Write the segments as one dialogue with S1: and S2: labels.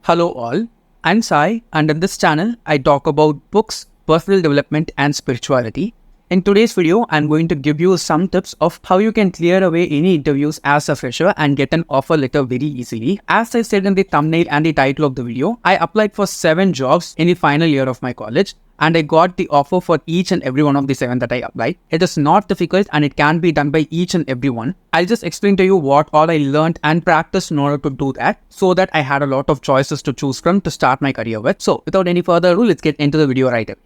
S1: Hello all, I'm Sai and in this channel I talk about books, personal development and spirituality. In today's video, I'm going to give you some tips of how you can clear away any interviews as a fresher and get an offer letter very easily. As I said in the thumbnail and the title of the video, I applied for 7 jobs in the final year of my college and I got the offer for each and every one of the 7 that I applied. It is not difficult and it can be done by each and every one. I'll just explain to you what all I learned and practiced in order to do that so that I had a lot of choices to choose from to start my career with. So without any further ado, let's get into the video right away.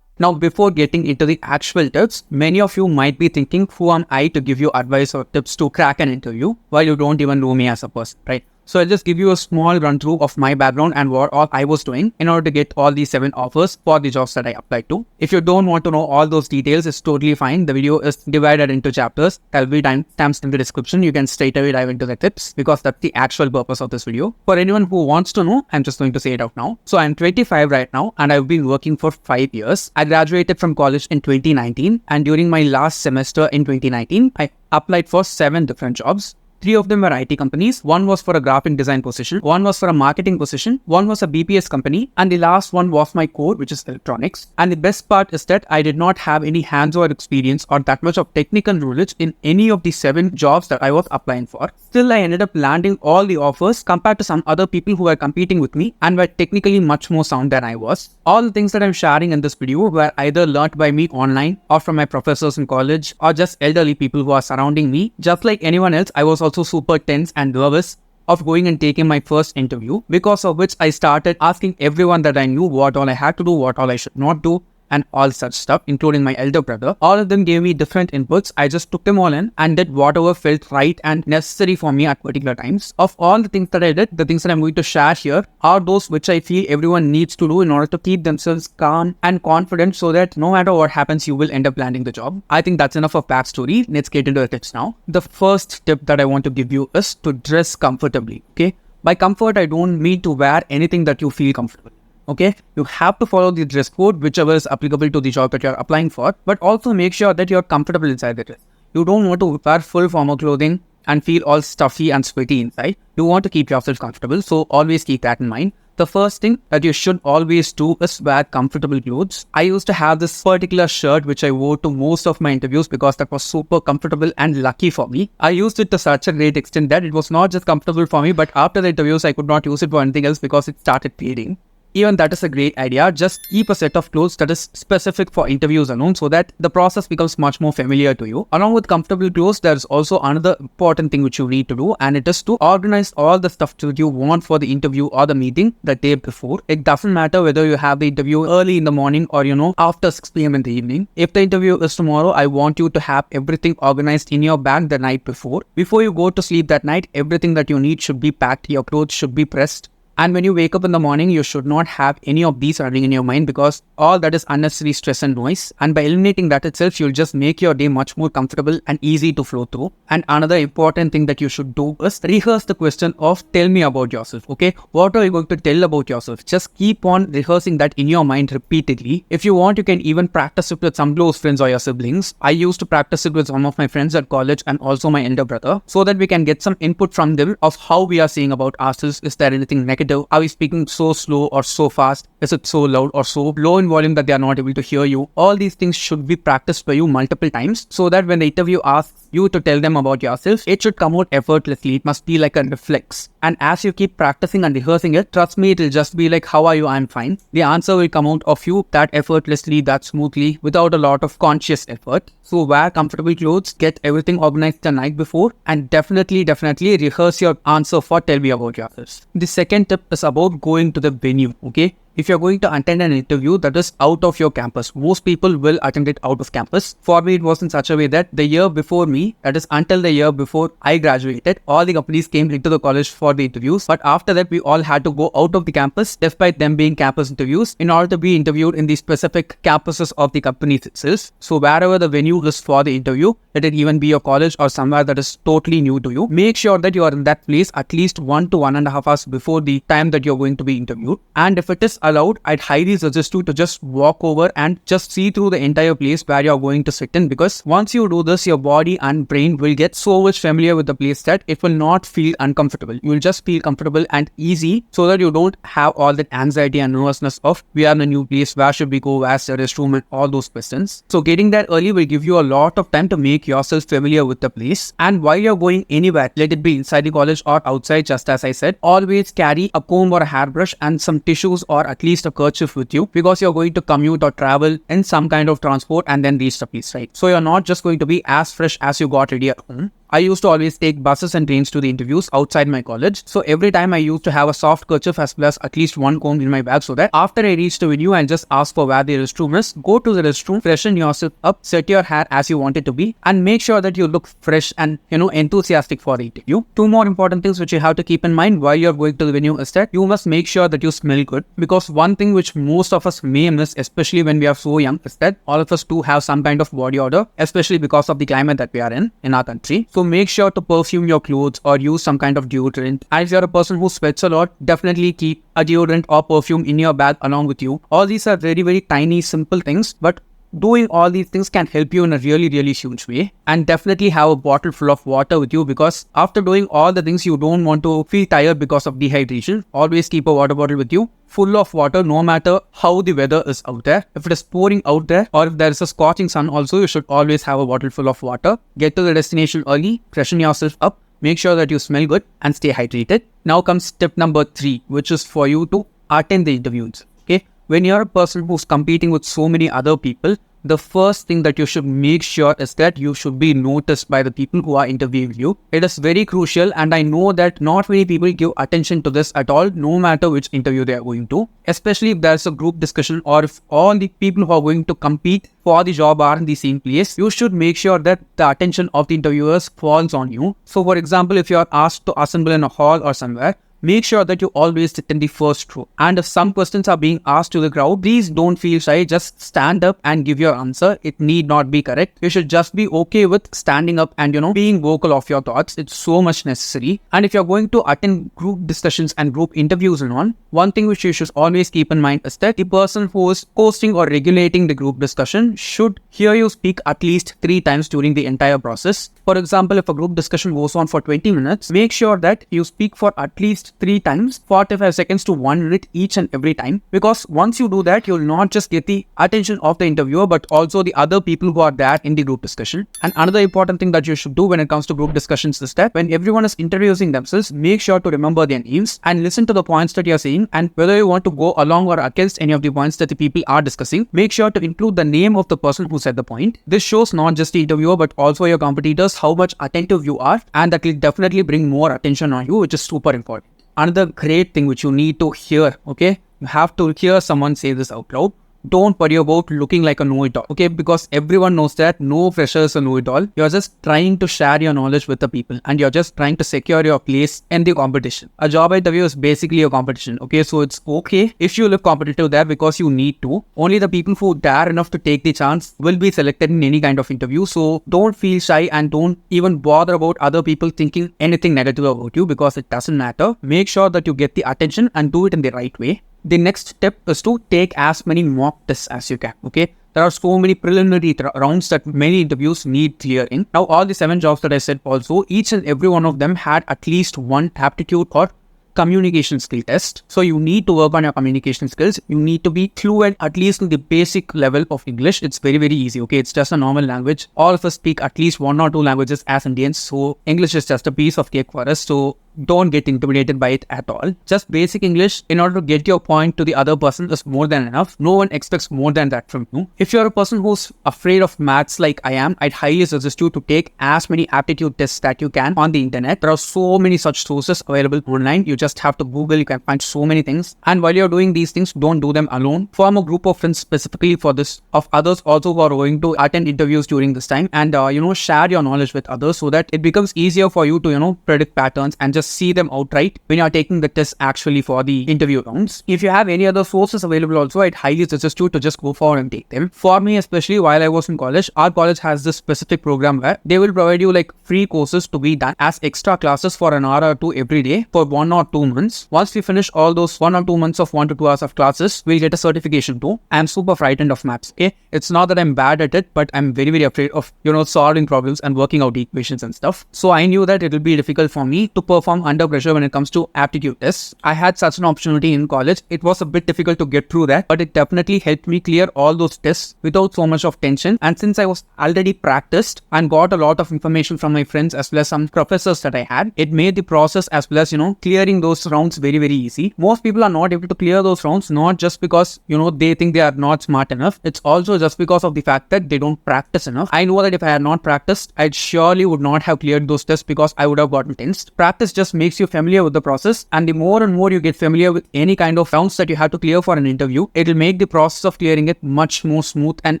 S1: Now, before getting into the actual tips, many of you might be thinking, who am I to give you advice or tips to crack an interview while you don't even know me as a person, right? So I'll just give you a small run through of my background and what all I was doing in order to get all these 7 offers for the jobs that I applied to. If you don't want to know all those details, it's totally fine. The video is divided into chapters. There'll be timestamps in the description. You can straight away dive into the tips because that's the actual purpose of this video. For anyone who wants to know, I'm just going to say it out now. So I'm 25 right now and I've been working for 5 years. I graduated from college in 2019 and during my last semester in 2019, I applied for 7 different jobs. 3 of them were IT companies, 1 was for a graphic design position, 1 was for a marketing position, 1 was a BPS company, and the last one was my core, which is electronics. And the best part is that I did not have any hands-on experience or that much of technical knowledge in any of the 7 jobs that I was applying for. Still, I ended up landing all the offers compared to some other people who were competing with me and were technically much more sound than I was. All the things that I'm sharing in this video were either learnt by me online or from my professors in college or just elderly people who are surrounding me. Just like anyone else, I was also super tense and nervous of going and taking my first interview, because of which I started asking everyone that I knew what all I had to do, what all I should not do, and all such stuff, including my elder brother. All of them gave me different inputs. I just took them all in and did whatever felt right and necessary for me at particular times. Of all the things that I did, the things that I'm going to share here are those which I feel everyone needs to do in order to keep themselves calm and confident so that no matter what happens, you will end up landing the job. I think that's enough of backstory. Let's get into the tips now. The first tip that I want to give you is to dress comfortably, okay? By comfort, I don't mean to wear anything that you feel comfortable. Okay, you have to follow the dress code, whichever is applicable to the job that you're applying for, but also make sure that you're comfortable inside the dress. You don't want to wear full formal clothing and feel all stuffy and sweaty inside. You want to keep yourself comfortable, so always keep that in mind. The first thing that you should always do is wear comfortable clothes. I used to have this particular shirt which I wore to most of my interviews because that was super comfortable and lucky for me. I used it to such a great extent that it was not just comfortable for me, but after the interviews I could not use it for anything else because it started fading. Even that is a great idea. Just keep a set of clothes that is specific for interviews alone so that the process becomes much more familiar to you. Along with comfortable clothes, there's also another important thing which you need to do, and it is to organize all the stuff that you want for the interview or the meeting the day before. It doesn't matter whether you have the interview early in the morning or after 6 p.m. in the evening. If the interview is tomorrow, I want you to have everything organized in your bag the night before. Before you go to sleep that night, everything that you need should be packed, your clothes should be pressed. And when you wake up in the morning, you should not have any of these running in your mind because all that is unnecessary stress and noise. And by eliminating that itself, you'll just make your day much more comfortable and easy to flow through. And another important thing that you should do is rehearse the question of tell me about yourself, okay? What are you going to tell about yourself? Just keep on rehearsing that in your mind repeatedly. If you want, you can even practice it with some close friends or your siblings. I used to practice it with some of my friends at college and also my elder brother so that we can get some input from them of how we are saying about ourselves. Is there anything negative? Are we speaking so slow or so fast? Is it so loud or so low in volume that they are not able to hear you? All these things should be practiced by you multiple times so that when the interview asks you to tell them about yourself, it should come out effortlessly. It must be like a reflex. And as you keep practicing and rehearsing it, trust me, it will just be like, how are you? I'm fine. The answer will come out of you that effortlessly, that smoothly, without a lot of conscious effort. So wear comfortable clothes, get everything organized the night before, and definitely rehearse your answer for tell me about yourself. The second tip is about going to the venue, okay? If you're going to attend an interview that is out of your campus, most people will attend it out of campus. For me, it was in such a way that the year before me, that is until the year before I graduated, all the companies came into the college for the interviews. But after that, we all had to go out of the campus, despite them being campus interviews, in order to be interviewed in the specific campuses of the companies itself. So wherever the venue is for the interview, let it even be your college or somewhere that is totally new to you, make sure that you are in that place at least 1 to 1.5 hours before the time that you're going to be interviewed. And if it is allowed, I'd highly suggest you to just walk over and just see through the entire place where you're going to sit in, because once you do this, your body and brain will get so much familiar with the place that it will not feel uncomfortable. You will just feel comfortable and easy, so that you don't have all that anxiety and nervousness of we are in a new place, where should we go, where's the restroom, and all those questions. So getting there early will give you a lot of time to make yourself familiar with the place. And while you're going anywhere, let it be inside the college or outside, just as I said, always carry a comb or a hairbrush and some tissues or at least a kerchief with you, because you're going to commute or travel in some kind of transport and then reach the place, right? So you're not just going to be as fresh as you got ready at home. I used to always take buses and trains to the interviews outside my college. So every time I used to have a soft kerchief as well as at least one comb in my bag, so that after I reach the venue and just ask for where the restroom is, go to the restroom, freshen yourself up, set your hair as you want it to be, and make sure that you look fresh and enthusiastic for the interview. Two more important things which you have to keep in mind while you're going to the venue is that you must make sure that you smell good, because one thing which most of us may miss, especially when we are so young, is that all of us do have some kind of body odor, especially because of the climate that we are in our country. So make sure to perfume your clothes or use some kind of deodorant. And if you're a person who sweats a lot, definitely keep a deodorant or perfume in your bag along with you. All these are very, very tiny, simple things, but doing all these things can help you in a really, really huge way. And definitely have a bottle full of water with you, because after doing all the things, you don't want to feel tired because of dehydration. Always keep a water bottle with you full of water, no matter how the weather is out there. If it is pouring out there or if there is a scorching sun also, you should always have a bottle full of water. Get to the destination early, freshen yourself up, make sure that you smell good and stay hydrated. Now comes step number 3, which is for you to attend the interviews. Okay, when you're a person who's competing with so many other people, the first thing that you should make sure is that you should be noticed by the people who are interviewing you. It is very crucial, and I know that not many people give attention to this at all, no matter which interview they are going to. Especially if there's a group discussion, or if all the people who are going to compete for the job are in the same place, you should make sure that the attention of the interviewers falls on you. So for example, if you are asked to assemble in a hall or somewhere, make sure that you always sit in the first row. And if some questions are being asked to the crowd, please don't feel shy. Just stand up and give your answer. It need not be correct. You should just be okay with standing up and, being vocal of your thoughts. It's so much necessary. And if you're going to attend group discussions and group interviews and on, one thing which you should always keep in mind is that the person who is hosting or regulating the group discussion should hear you speak at least 3 times during the entire process. For example, if a group discussion goes on for 20 minutes, make sure that you speak for at least 3 times, 45 seconds to 1 minute each and every time. Because once you do that, you'll not just get the attention of the interviewer, but also the other people who are there in the group discussion. And another important thing that you should do when it comes to group discussions is that when everyone is introducing themselves, make sure to remember their names and listen to the points that you're saying. And whether you want to go along or against any of the points that the people are discussing, make sure to include the name of the person who said the point. This shows not just the interviewer, but also your competitors how much attentive you are, and that will definitely bring more attention on you, which is super important. Another great thing which you need to hear, okay? You have to hear someone say this out loud. Don't worry about looking like a know-it-all, okay? Because everyone knows that no fresher is a know-it-all. You're just trying to share your knowledge with the people, and you're just trying to secure your place in the competition. A job interview is basically a competition, okay? So it's okay if you look competitive there, because you need to. Only the people who dare enough to take the chance will be selected in any kind of interview. So don't feel shy and don't even bother about other people thinking anything negative about you, because it doesn't matter. Make sure that you get the attention and do it in the right way. The next step is to take as many mock tests as you can, okay? There are so many preliminary rounds that many interviews need clearing. Now, all the 7 jobs that I said also, each and every one of them had at least one aptitude or communication skill test. So you need to work on your communication skills. You need to be fluent at least in the basic level of English. It's very, very easy, okay? It's just a normal language. All of us speak at least 1 or 2 languages as Indians. So English is just a piece of cake for us. So don't get intimidated by it at all. Just basic English in order to get your point to the other person is more than enough. No one expects more than that from you. If you're a person who's afraid of maths like I am, I'd highly suggest you to take as many aptitude tests that you can on the internet. There are so many such sources available online. You just have to Google. You can find so many things. And while you're doing these things, don't do them alone. Form a group of friends specifically for this, of others also who are going to attend interviews during this time, and share your knowledge with others, so that it becomes easier for you to predict patterns and just just see them outright when you're taking the test actually for the interview rounds. If you have any other sources available also, I'd highly suggest you to just go forward and take them. For me, especially while I was in college, our college has this specific program where they will provide you like free courses to be done as extra classes for an hour or two every day for 1 or 2 months. Once we finish all those 1 or 2 months of 1 to 2 hours of classes, we'll get a certification too. I'm super frightened of maths. Okay, it's not that I'm bad at it, but I'm very afraid of solving problems and working out equations and stuff. So I knew that it will be difficult for me to perform under pressure when it comes to aptitude tests. I had such an opportunity in college. It was a bit difficult to get through that, but it definitely helped me clear all those tests without so much of tension. And since I was already practiced and got a lot of information from my friends as well as some professors that I had, it made the process as well as clearing those rounds very easy. Most people are not able to clear those rounds, not just because they think they are not smart enough. It's also just because of the fact that they don't practice enough. I know that if I had not practiced, I surely would not have cleared those tests because I would have gotten tensed. Practice just makes you familiar with the process, and the more and more you get familiar with any kind of rounds that you have to clear for an interview, it will make the process of clearing it much more smooth and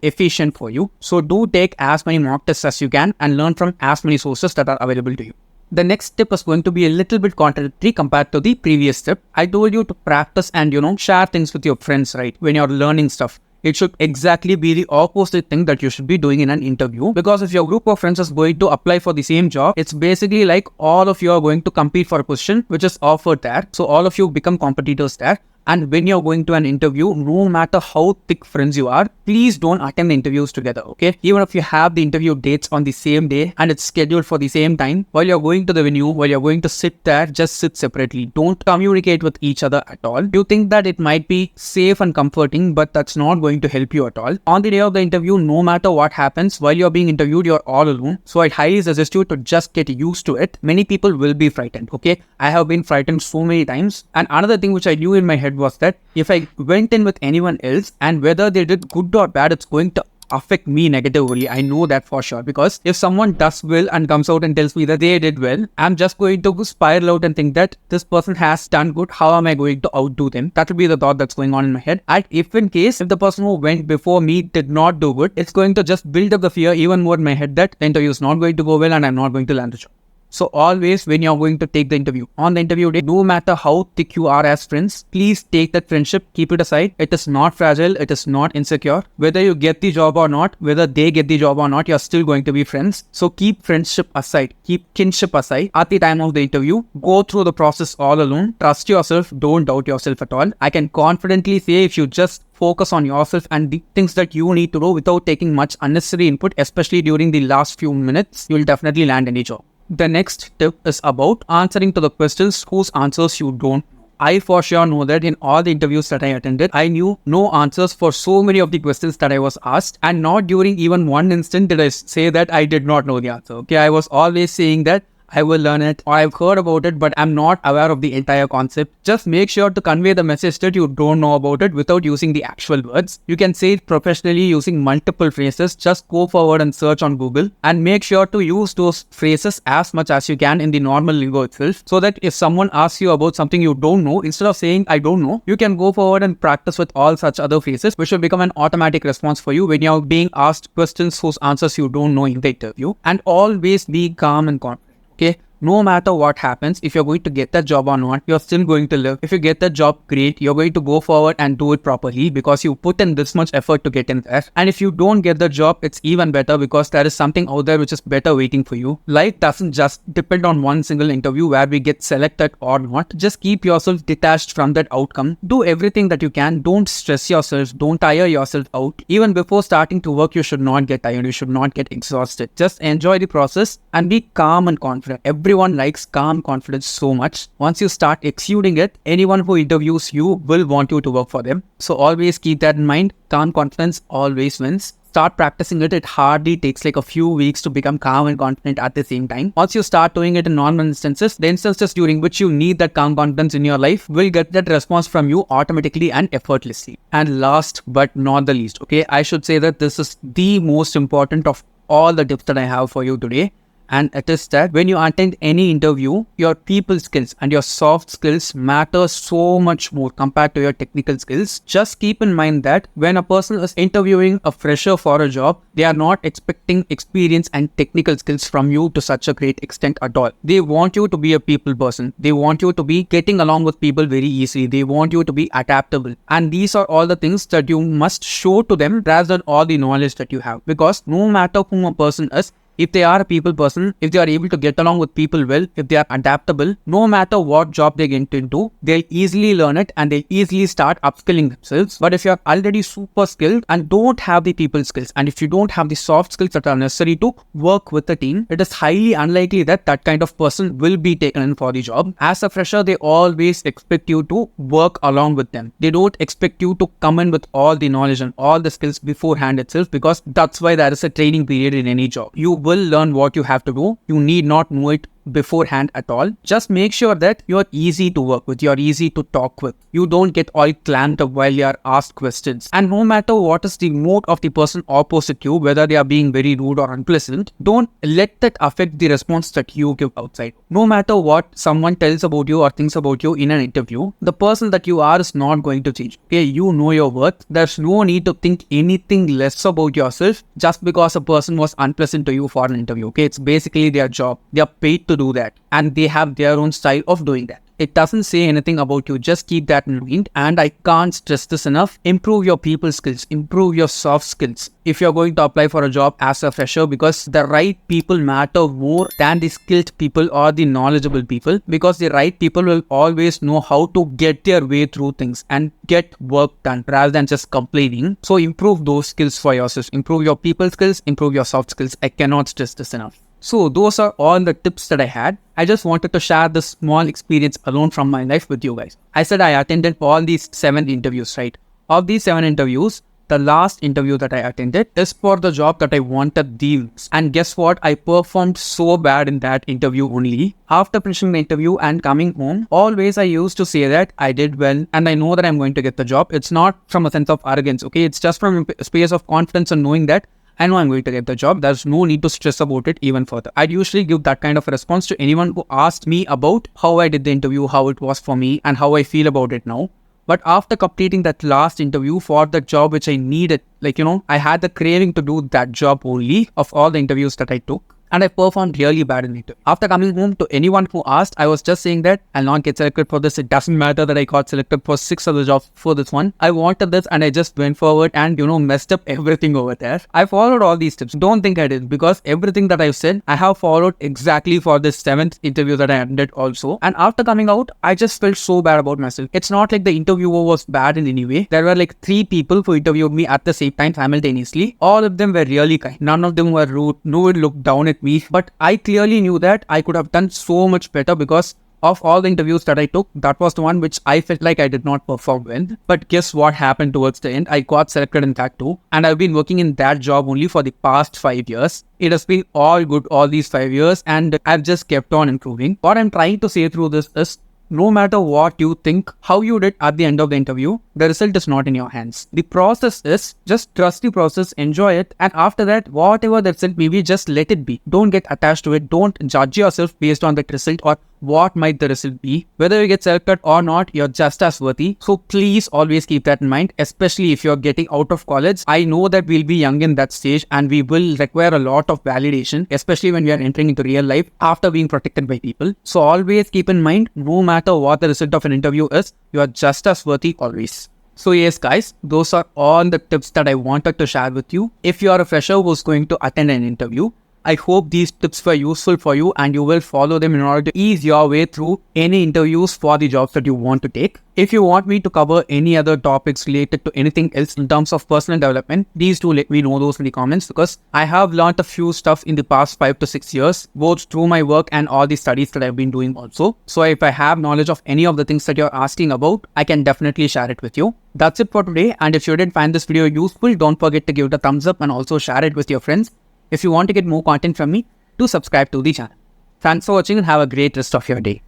S1: efficient for you. So do take as many mock tests as you can and learn from as many sources that are available to you. The next tip is going to be a little bit contradictory compared to the previous tip. I told you to practice and share things with your friends, right? When you're learning stuff. It should exactly be the opposite thing that you should be doing in an interview, because if your group of friends is going to apply for the same job, it's basically like all of you are going to compete for a position which is offered there. So all of you become competitors there. And when you're going to an interview, no matter how thick friends you are, please don't attend the interviews together, okay? Even if you have the interview dates on the same day and it's scheduled for the same time, while you're going to the venue, while you're going to sit there, just sit separately. Don't communicate with each other at all. You think that it might be safe and comforting, but that's not going to help you at all. On the day of the interview, no matter what happens, while you're being interviewed, you're all alone. So I'd highly suggest you to just get used to it. Many people will be frightened, okay? I have been frightened so many times. And another thing which I knew in my head was that if I went in with anyone else and whether they did good or bad, it's going to affect me negatively. I know that for sure, because if someone does well and comes out and tells me that they did well, I'm just going to spiral out and think that this person has done good. How am I going to outdo them? That will be the thought that's going on in my head. And if the person who went before me did not do good, it's going to just build up the fear even more in my head that the interview is not going to go well and I'm not going to land the job. So always when you're going to take the interview, on the interview day, no matter how thick you are as friends, please take that friendship, keep it aside. It is not fragile, it is not insecure. Whether you get the job or not, whether they get the job or not, you're still going to be friends. So keep friendship aside, keep kinship aside at the time of the interview. Go through the process all alone. Trust yourself, don't doubt yourself at all. I can confidently say if you just focus on yourself and the things that you need to do without taking much unnecessary input, especially during the last few minutes, you'll definitely land any job. The next tip is about answering to the questions whose answers you don't know. I for sure know that in all the interviews that I attended, I knew no answers for so many of the questions that I was asked, and not during even one instant did I say that I did not know the answer. Okay, I was always saying that I will learn it, or I've heard about it, but I'm not aware of the entire concept. Just make sure to convey the message that you don't know about it without using the actual words. You can say it professionally using multiple phrases. Just go forward and search on Google and make sure to use those phrases as much as you can in the normal lingo itself, so that if someone asks you about something you don't know, instead of saying I don't know, you can go forward and practice with all such other phrases, which will become an automatic response for you when you're being asked questions whose answers you don't know in the interview. And always be calm and confident. Okay, no matter what happens, if you're going to get that job or not, you're still going to live. If you get that job, great. You're going to go forward and do it properly because you put in this much effort to get in there. And if you don't get the job, it's even better because there is something out there which is better waiting for you. Life doesn't just depend on one single interview where we get selected or not. Just keep yourself detached from that outcome. Do everything that you can. Don't stress yourself. Don't tire yourself out. Even before starting to work, you should not get tired. You should not get exhausted. Just enjoy the process and be calm and confident. Everyone likes calm confidence so much. Once you start exuding it, anyone who interviews you will want you to work for them. So always keep that in mind. Calm confidence always wins. Start practicing it. It hardly takes like a few weeks to become calm and confident at the same time. Once you start doing it in normal instances, the instances during which you need that calm confidence in your life will get that response from you automatically and effortlessly. And last but not the least, okay, I should say that this is the most important of all the tips that I have for you today. and it is that when you attend any interview, your people skills and your soft skills matter so much more compared to your technical skills. Just keep in mind that when a person is interviewing a fresher for a job, they are not expecting experience and technical skills from you to such a great extent at all. They want you to be a people person. They want you to be getting along with people very easily. They want you to be adaptable. And these are all the things that you must show to them rather than all the knowledge that you have. Because no matter whom a person is, if they are a people person, if they are able to get along with people well, if they are adaptable, no matter what job they get into, they'll easily learn it and they'll easily start upskilling themselves. But if you're already super skilled and don't have the people skills, and if you don't have the soft skills that are necessary to work with the team, it is highly unlikely that that kind of person will be taken in for the job. As a fresher, they always expect you to work along with them. They don't expect you to come in with all the knowledge and all the skills beforehand itself, because that's why there is a training period in any job. You will learn what you have to do. You need not know it beforehand at all. Just make sure that you're easy to work with, you're easy to talk with. You don't get all clamped up while you are asked questions. And no matter what is the mood of the person opposite you, whether they are being very rude or unpleasant, don't let that affect the response that you give outside. No matter what someone tells about you or thinks about you in an interview, the person that you are is not going to change. Okay, you know your worth. There's no need to think anything less about yourself just because a person was unpleasant to you for an interview. Okay, it's basically their job. They are paid to do that, and they have their own style of doing that. It doesn't say anything about you. Just keep that in mind. And I can't stress this enough. Improve your people skills. Improve your soft skills. If you're going to apply for a job as a fresher, because the right people matter more than the skilled people or the knowledgeable people, because the right people will always know how to get their way through things and get work done rather than just complaining. So improve those skills for yourself. Improve your people skills. Improve your soft skills. I cannot stress this enough. So those are all the tips that I had. I just wanted to share this small experience alone from my life with you guys. I said I attended all these 7 interviews, right? Of these 7 interviews, the last interview that I attended is for the job that I wanted the most. And guess what? I performed so bad in that interview only. After finishing the interview and coming home, always I used to say that I did well and I know that I'm going to get the job. It's not from a sense of arrogance, okay? It's just from a space of confidence and knowing that I know I'm going to get the job. There's no need to stress about it even further. I'd usually give that kind of a response to anyone who asked me about how I did the interview, how it was for me, and how I feel about it now. But after completing that last interview for the job which I needed, I had the craving to do that job only of all the interviews that I took. And I performed really bad in it. After coming home, to anyone who asked, I was just saying that I'll not get selected for this. It doesn't matter that I got selected for 6 other jobs for this one. I wanted this and I just went forward and, messed up everything over there. I followed all these tips. Don't think I did, because everything that I've said, I have followed exactly for this 7th interview that I attended also. And after coming out, I just felt so bad about myself. It's not like the interviewer was bad in any way. There were 3 people who interviewed me at the same time simultaneously. All of them were really kind. None of them were rude. No one looked down at me, but I clearly knew that I could have done so much better, because of all the interviews that I took, that was the one which I felt like I did not perform well. But guess what happened towards the end? I got selected in that too, and I've been working in that job only for the past 5 years. It has been all good all these 5 years, and I've just kept on improving. What I'm trying to say through this is, no matter what you think, how you did at the end of the interview, the result is not in your hands. The process is, just trust the process, enjoy it, and after that, whatever the result may be, just let it be. Don't get attached to it. Don't judge yourself based on that result or what might the result be. Whether you get selected or not, you're just as worthy. So please always keep that in mind, especially if you're getting out of college. I know that we'll be young in that stage and we will require a lot of validation, especially when we are entering into real life after being protected by people. So always keep in mind, no matter what the result of an interview is, you are just as worthy always. So yes guys, those are all the tips that I wanted to share with you. If you are a fresher who's going to attend an interview, I hope these tips were useful for you and you will follow them in order to ease your way through any interviews for the jobs that you want to take. If you want me to cover any other topics related to anything else in terms of personal development, please do let me know those in the comments, because I have learned a few stuff in the past 5 to 6 years, both through my work and all the studies that I've been doing also. So if I have knowledge of any of the things that you're asking about, I can definitely share it with you. That's it for today, and if you did find this video useful, don't forget to give it a thumbs up and also share it with your friends. If you want to get more content from me, do subscribe to the channel. Thanks for watching and have a great rest of your day.